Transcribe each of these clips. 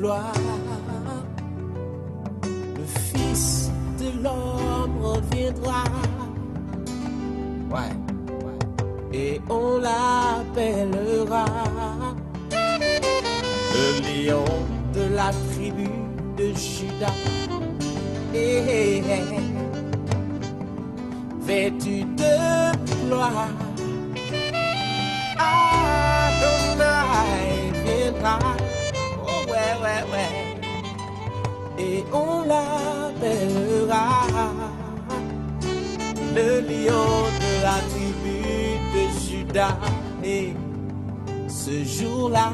gloire. Le Fils de l'homme reviendra. Ouais. Et on l'appellera le lion de la tribu de Juda. Vêtu de gloire, Adonai viendra. Oh ouais. Et on l'appellera le lion de la tribu de Juda. Et ce jour-là,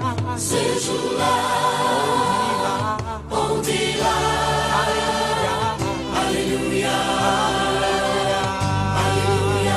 on dira, Alléluia, Alléluia, Alléluia.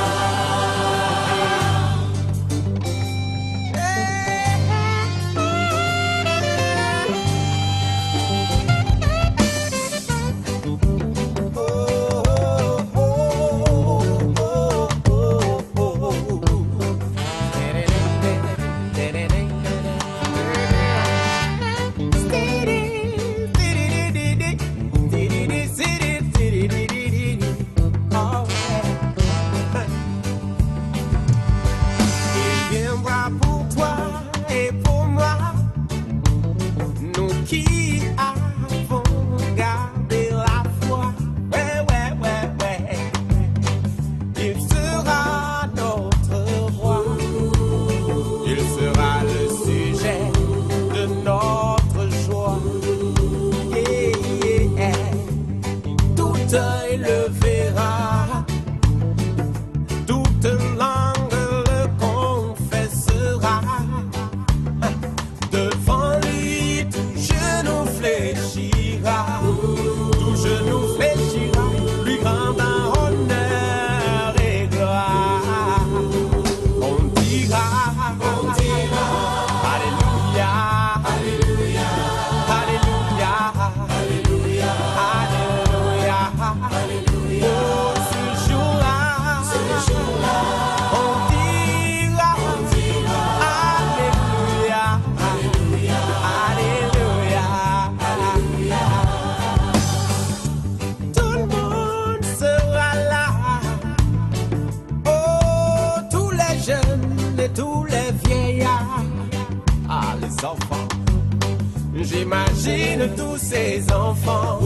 J'imagine tous ces enfants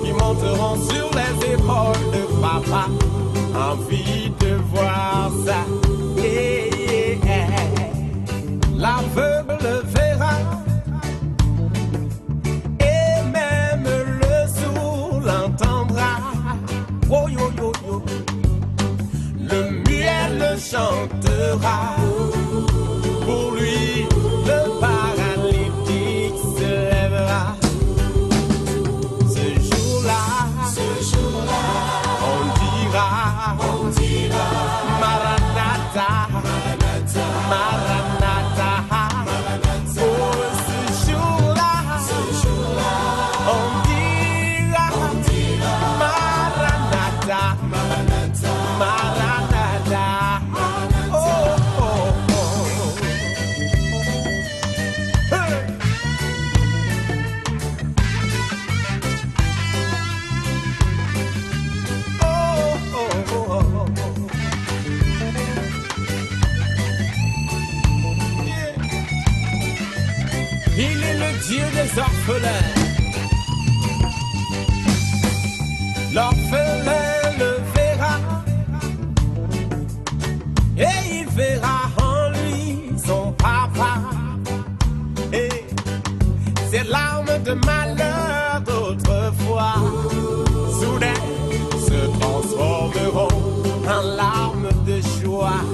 qui monteront sur les épaules de papa. Envie de voir ça. L'aveugle le verra et même le sourd l'entendra. Oh, yo, yo, yo. Le muet le chantera. Pour lui, le paralytique se lèvera. Ce jour-là, on dira, Maranatha, Maranatha. Oh, ce jour-là, on dira, Maranatha, Maranatha. Oh, oh, oh. Hey. Oh, oh, oh, oh. Yeah. Il est le Dieu des orphelins. L'orphelin le verra et il verra en lui son papa. Et ces larmes de malheur d'autrefois soudain se transformeront en larmes de joie.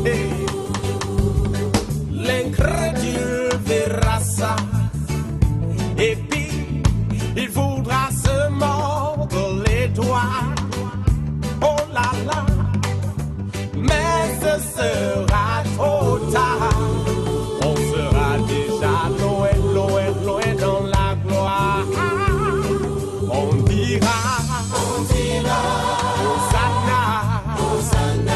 Et l'incrédule verra ça et puis il voudra se mordre les doigts. Oh là là, mais ce sera trop tard. On sera déjà loin, loin, loin dans la gloire. On dira, Hosanna, Hosanna.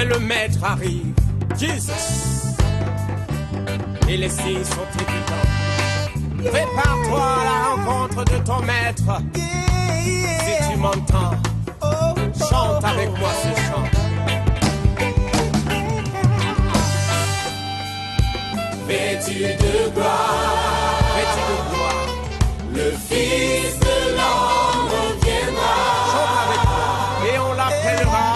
Mais le maître arrive, Jesus. Et les signes sont évidents. Prépare-toi à la rencontre de ton maître. Si tu m'entends, chante avec moi ce chant. Vêtu de gloire, le Fils de l'homme reviendra. Chante avec moi. Et on l'appellera,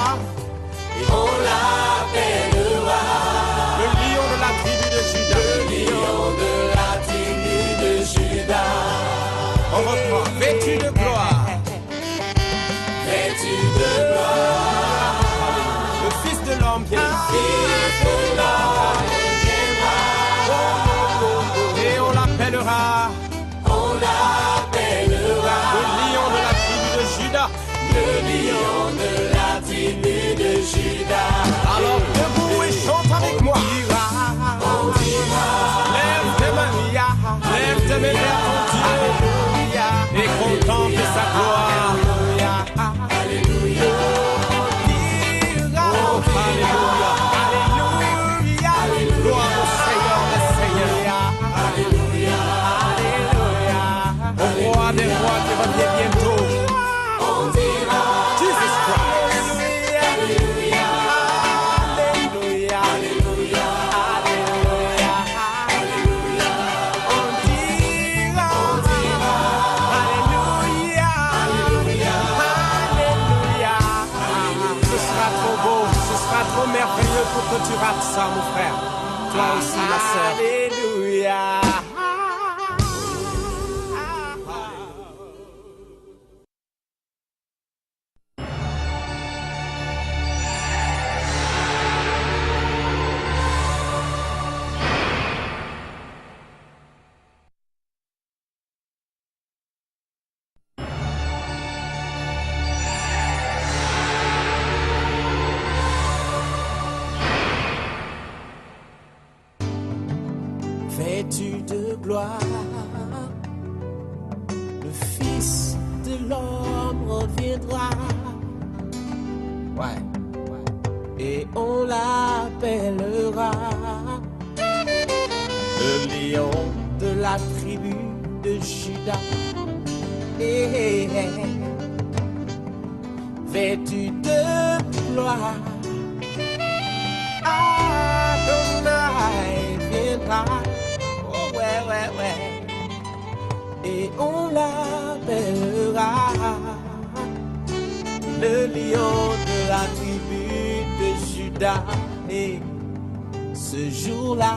le lion de la tribu de Juda. Le lion de la tribu de Juda. On reprend. Vêtu de gloire, le Fils de l'homme viendra. Et on l'appellera, le lion de la tribu de Juda. Le lion de la tribu de Juda. Alors debout et chante avec moi. On dira, lève tes mains, lève tes mains vers ton Dieu. Et contemple sa gloire. Alléluia. Alléluia. Alléluia. Gloire au Seigneur des Seigneurs. Alléluia. Alléluia. Au roi des rois qui revient bientôt. On dira Jesus Christ. Alléluia. Alléluia. Alléluia. Alléluia. Alléluia. On dira Alléluia. Alléluia. Alléluia. Ce sera trop beau, ce sera trop merveilleux pour que tu rates ça, mon frère. Toi aussi, ma sœur. Alléluia. Vêtu de gloire, le Fils de l'homme reviendra. Ouais. Et on l'appellera le lion de la tribu de Juda. Vêtu de gloire, Adonai viendra. Oh ouais. Et on l'appellera le lion de la tribu de Juda. Et ce jour-là,